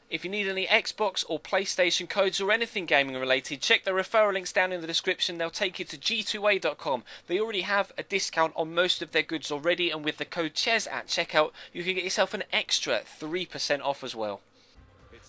If you need any Xbox or PlayStation codes or anything gaming related, check the referral links down in the description. They'll take you to g2a.com. They already have a discount on most of their goods already, and with the code CHES at checkout, you can get yourself an extra 3% off as well.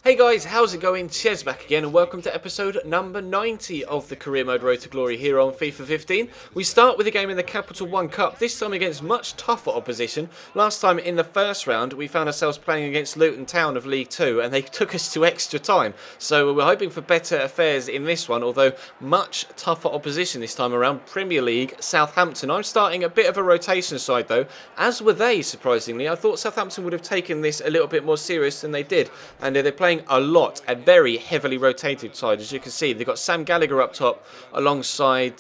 Hey guys, how's it going? Chez back again, and welcome to episode number 90 of the Career Mode Road to Glory here on FIFA 15. We start with a game in the Capital One Cup, this time against much tougher opposition. Last time in the first round, we found ourselves playing against Luton Town of League 2, and they took us to extra time. So we're hoping for better affairs in this one, although much tougher opposition this time around. Premier League, Southampton. I'm starting a bit of a rotation side though, as were they, surprisingly. I thought Southampton would have taken this a little bit more serious than they did, and they're playing a very heavily rotated side. As you can see, they've got Sam Gallagher up top alongside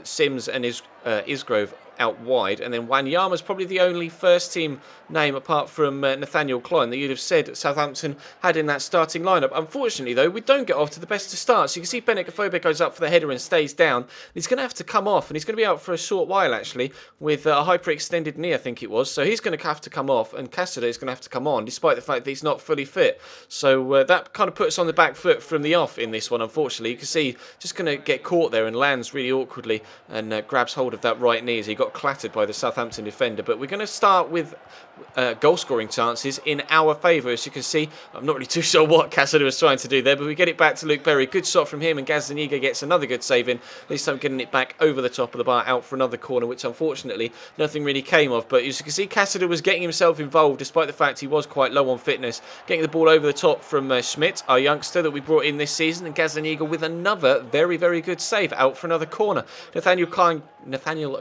Sims and Isgrove out wide, and then Wanyama's probably the only first team name apart from Nathaniel Klein that you'd have said Southampton had in that starting lineup. Unfortunately though, we don't get off to the best of starts. You can see Benik Afobe goes up for the header and stays down. He's going to have to come off, and he's going to be out for a short while actually with a hyperextended knee, I think it was, so he's going to have to come off, and Cassida is going to have to come on despite the fact that he's not fully fit. So that kind of puts on the back foot from the off in this one. Unfortunately, you can see just going to get caught there and lands really awkwardly and grabs hold of that right knee as he got clattered by the Southampton defender. But we're going to start with goal scoring chances in our favour. As you can see, I'm not really too sure what Cassida was trying to do there, but we get it back to Luke Berry. Good shot from him, and Gazzaniga gets another good save in, this time getting it back over the top of the bar out for another corner, which unfortunately nothing really came of. But as you can see, Cassida was getting himself involved despite the fact he was quite low on fitness, getting the ball over the top from Schmidt, our youngster that we brought in this season, and Gazzaniga with another very, very good save out for another corner. Nathaniel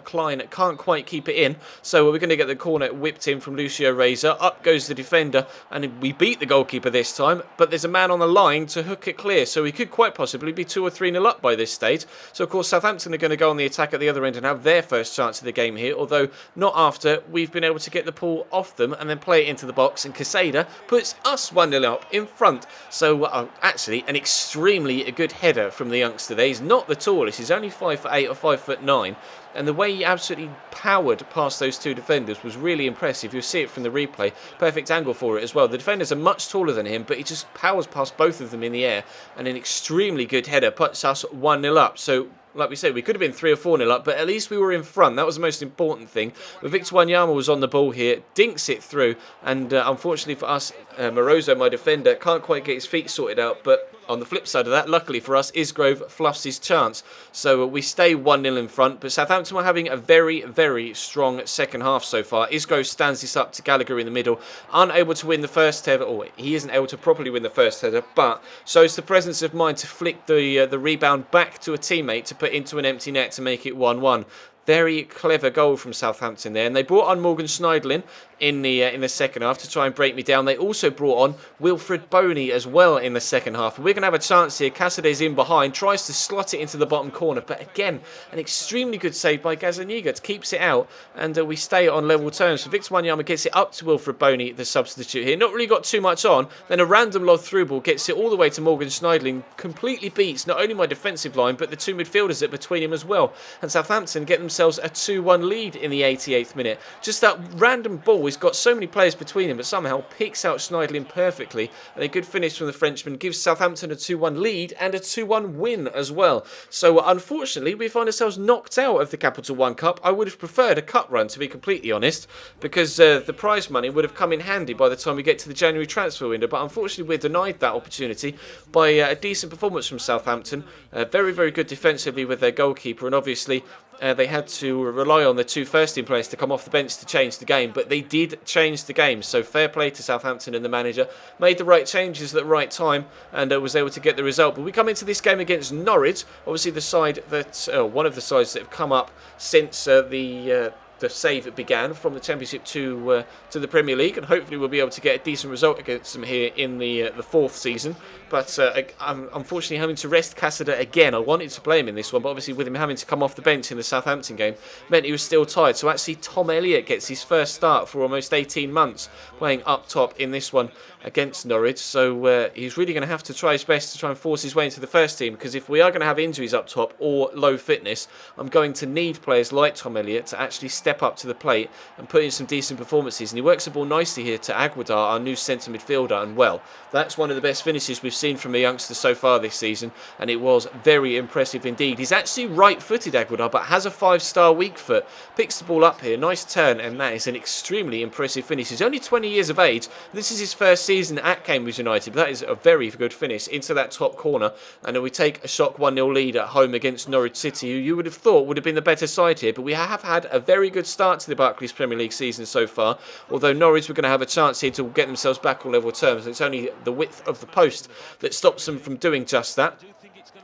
Klein can't quite keep it in, so we're going to get the corner whipped in from Lucio Razor. Up goes the defender, and we beat the goalkeeper this time, but there's a man on the line to hook it clear, so we could quite possibly be 2 or 3-0 up by this stage. So of course Southampton are going to go on the attack at the other end and have their first chance of the game here, although not after we've been able to get the ball off them and then play it into the box, and Casada puts us 1-0 up in front. So actually an extremely good header from the youngster there. He's not the tallest, he's only 5'8" or 5'9", and the way he absolutely powered past those two defenders was really impressive. You'll see it from the replay. Perfect angle for it as well. The defenders are much taller than him, but he just powers past both of them in the air, and an extremely good header puts us 1-0 up. So like we said, we could have been 3 or 4-0 up, but at least we were in front. That was the most important thing. But Victor Wanyama was on the ball here, dinks it through, and unfortunately for us, Morozo, my defender, can't quite get his feet sorted out. But on the flip side of that, luckily for us, Isgrove fluffs his chance. So we stay 1-0 in front, but Southampton are having a very, very strong second half so far. Isgrove stands this up to Gallagher in the middle, unable to win the first header, or he isn't able to properly win the first header, but shows the presence of mind to flick the rebound back to a teammate to put into an empty net to make it 1-1. Very clever goal from Southampton there, and they brought on Morgan Schneidlin in the second half to try and break me down. They also brought on Wilfred Boney as well in the second half. We're going to have a chance here. Cassidy's in behind, tries to slot it into the bottom corner, but again, an extremely good save by Gazzaniga. It keeps it out, and we stay on level terms. So Victor Wanyama gets it up to Wilfred Boney, the substitute here. Not really got too much on. Then a random lob through ball gets it all the way to Morgan Schneidlin. Completely beats not only my defensive line, but the two midfielders that between him as well. And Southampton get themselves a 2-1 lead in the 88th minute. Just that random ball, he's got so many players between him, but somehow picks out Schneidlin perfectly, and a good finish from the Frenchman gives Southampton a 2-1 lead and a 2-1 win as well. So unfortunately we find ourselves knocked out of the Capital One Cup. I would have preferred a cup run, to be completely honest, because the prize money would have come in handy by the time we get to the January transfer window, but unfortunately we're denied that opportunity by a decent performance from Southampton. Very, very good defensively with their goalkeeper, and obviously they had to rely on the two first-team players to come off the bench to change the game, but they did change the game, so fair play to Southampton, and the manager made the right changes at the right time and was able to get the result. But we come into this game against Norwich, obviously the side that one of the sides that have come up since the save began from the Championship to the Premier League, and hopefully we'll be able to get a decent result against them here in the fourth season. But I'm unfortunately having to rest Cassida again. I wanted to play him in this one, but obviously with him having to come off the bench in the Southampton game meant he was still tired. So actually Tom Elliott gets his first start for almost 18 months playing up top in this one against Norwich. So he's really going to have to try his best to try and force his way into the first team, because if we are going to have injuries up top or low fitness, I'm going to need players like Tom Elliott to actually step step up to the plate and put in some decent performances. And he works the ball nicely here to Aguadar, our new centre midfielder. And well, that's one of the best finishes we've seen from a youngster so far this season. And it was very impressive indeed. He's actually right-footed, Aguadar, but has a 5-star weak foot. Picks the ball up here, nice turn, and that is an extremely impressive finish. He's only 20 years of age. This is his first season at Cambridge United, but that is a very good finish into that top corner. And then we take a shock 1-0 lead at home against Norwich City, who you would have thought would have been the better side here. But we have had a very good start to the Barclays Premier League season so far, although Norwich were going to have a chance here to get themselves back on level terms. It's only the width of the post that stops them from doing just that.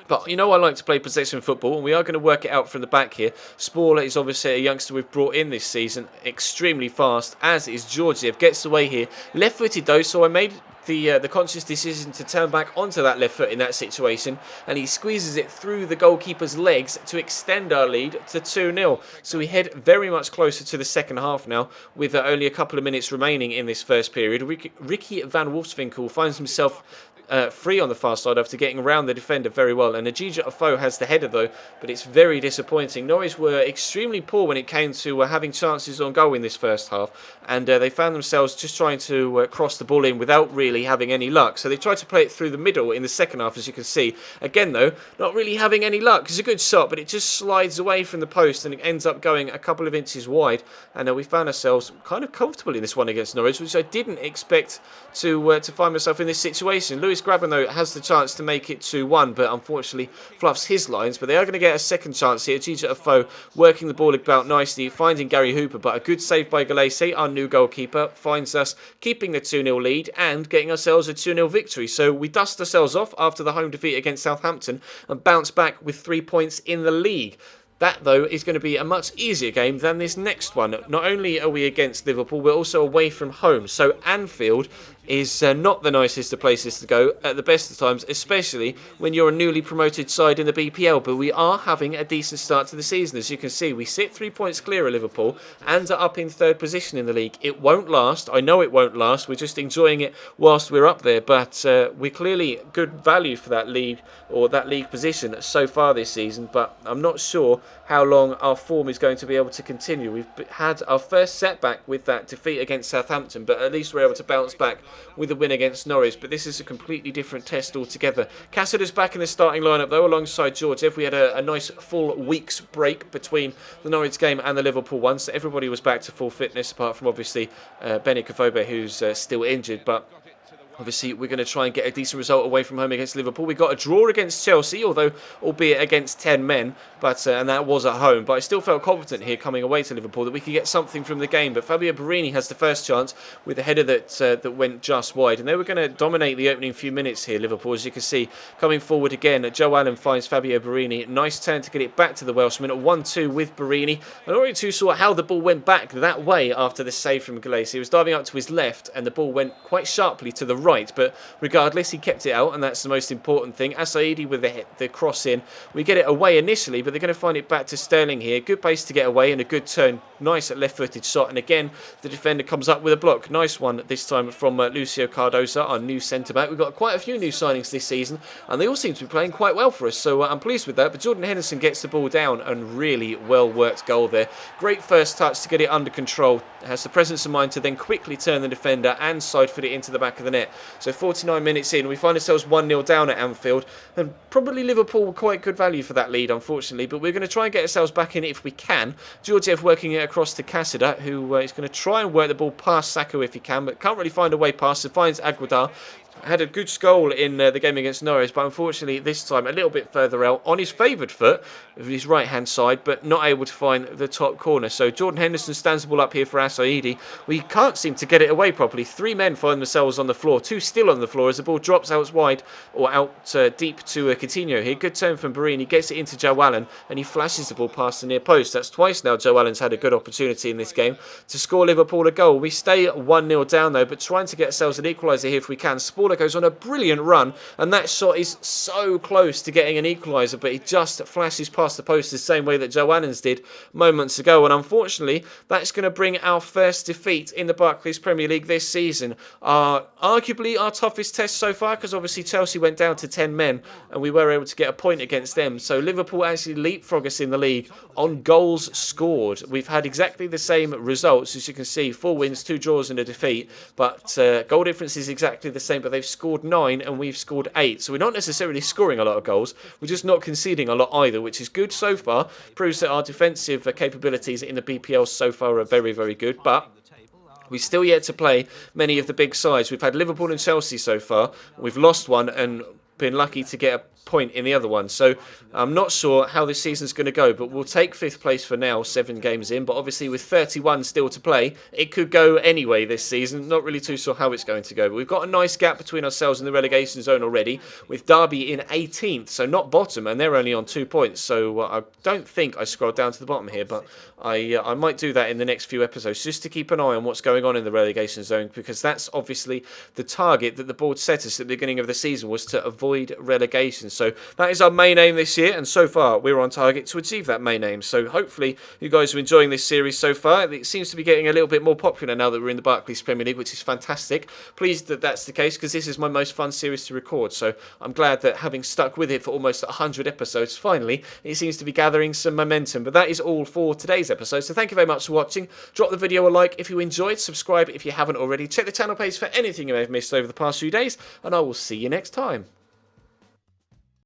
But you know, I like to play possession football, and we are going to work it out from the back here. Sporer is obviously a youngster we've brought in this season, extremely fast, as is Georgiev. Gets away here, left-footed though, so I made the conscious decision to turn back onto that left foot in that situation, and he squeezes it through the goalkeeper's legs to extend our lead to 2-0. So we head very much closer to the second half now, with only a couple of minutes remaining in this first period. Ricky van Wolfswinkel finds himself free on the far side after getting around the defender very well, and Ajija Afo has the header though, but it's very disappointing. Norwich were extremely poor when it came to having chances on goal in this first half, and they found themselves just trying to cross the ball in without really having any luck. So they tried to play it through the middle in the second half, as you can see. Again though, not really having any luck. It's a good shot, but it just slides away from the post and it ends up going a couple of inches wide, and we found ourselves kind of comfortable in this one against Norwich, which I didn't expect to find myself in this situation. Lewis Grabban though has the chance to make it 2-1, but unfortunately fluffs his lines. But they are going to get a second chance here. Ajija Afo working the ball about nicely, finding Gary Hooper, but a good save by Galese, our new goalkeeper, finds us keeping the 2-0 lead and getting ourselves a 2-0 victory. So we dust ourselves off after the home defeat against Southampton and bounce back with 3 points in the league. That, though, is going to be a much easier game than this next one. Not only are we against Liverpool, we're also away from home. So Anfield is not the nicest of places to go at the best of times, especially when you're a newly promoted side in the BPL. But we are having a decent start to the season. As you can see, we sit 3 points clear of Liverpool and are up in third position in the league. It won't last. I know it won't last. We're just enjoying it whilst we're up there. But we're clearly good value for that league, or that league position so far this season. But I'm not sure how long our form is going to be able to continue. We've had our first setback with that defeat against Southampton, but at least we're able to bounce back with a win against Norwich. But this is a completely different test altogether. Cassidy's back in the starting lineup though, alongside Georgiev. We had a nice full week's break between the Norwich game and the Liverpool one, so everybody was back to full fitness, apart from obviously Benny Kafobe, who's still injured. But obviously, we're going to try and get a decent result away from home against Liverpool. We got a draw against Chelsea, although albeit against 10 men, but and that was at home. But I still felt confident here coming away to Liverpool that we could get something from the game. But Fabio Borini has the first chance with a header that went just wide, and they were going to dominate the opening few minutes here, Liverpool. As you can see, coming forward again, Joe Allen finds Fabio Borini. Nice turn to get it back to the Welshman at 1-2 with Borini. And already too saw how the ball went back that way after the save from Galese. He was diving up to his left, and the ball went quite sharply to the right, but regardless, he kept it out, and that's the most important thing. Asaidi with the cross in. We get it away initially, but they're going to find it back to Sterling here. Good pace to get away and a good turn. Nice left-footed shot, and again, the defender comes up with a block. Nice one this time from Lucio Cardosa, our new centre-back. We've got quite a few new signings this season, and they all seem to be playing quite well for us, so I'm pleased with that. But Jordan Henderson gets the ball down, and really well-worked goal there. Great first touch to get it under control. Has the presence of mind to then quickly turn the defender and side-foot it into the back of the net. So 49 minutes in, we find ourselves 1-0 down at Anfield, and probably Liverpool were quite good value for that lead, unfortunately, but we're going to try and get ourselves back in it if we can. Georgiev working it across to Cassida, who is going to try and work the ball past Sacco if he can, but can't really find a way past, so finds Aguadar. Had a good goal in the game against Norwich, but unfortunately this time a little bit further out on his favoured foot of his right hand side, but not able to find the top corner. So Jordan Henderson stands the ball up here for Asaidi. We can't seem to get it away properly. 3 men find themselves on the floor, 2 still on the floor as the ball drops out wide, or out deep to Coutinho here. Good turn from Borini, gets it into Joe Allen, and he flashes the ball past the near post. That's twice now Joe Allen's had a good opportunity in this game to score Liverpool a goal. We stay 1-0 down though, but trying to get ourselves an equaliser here if we can. Sport Lawler goes on a brilliant run, and that shot is so close to getting an equaliser, but he just flashes past the post the same way that Joannens did moments ago. And unfortunately, that's going to bring our first defeat in the Barclays Premier League this season. Arguably our toughest test so far, because obviously Chelsea went down to 10 men, and we were able to get a point against them. So Liverpool actually leapfrog us in the league on goals scored. We've had exactly the same results, as you can see, 4 wins, 2 draws and a defeat, but goal difference is exactly the same, but they've scored 9 and we've scored 8. So we're not necessarily scoring a lot of goals, we're just not conceding a lot either, which is good so far. Proves that our defensive capabilities in the BPL so far are very, very good, but we've still yet to play many of the big sides. We've had Liverpool and Chelsea so far. We've lost one and been lucky to get a point in the other one. So I'm not sure how this season's going to go, but we'll take 5th place for now, 7 games in. But obviously with 31 still to play, it could go anyway this season. Not really too sure how it's going to go. But we've got a nice gap between ourselves and the relegation zone already, with Derby in 18th, so not bottom, and they're only on 2 points. So I don't think I scrolled down to the bottom here, but I might do that in the next few episodes, just to keep an eye on what's going on in the relegation zone, because that's obviously the target that the board set us at the beginning of the season, was to avoid relegation. So that is our main aim this year, and so far we're on target to achieve that main aim. So hopefully you guys are enjoying this series so far. It seems to be getting a little bit more popular now that we're in the Barclays Premier League, which is fantastic. Pleased that that's the case, because this is my most fun series to record. So I'm glad that having stuck with it for almost 100 episodes, finally it seems to be gathering some momentum. But that is all for today's episode. So thank you very much for watching. Drop the video a like if you enjoyed, subscribe if you haven't already, check the channel page for anything you may have missed over the past few days, and I will see you next time.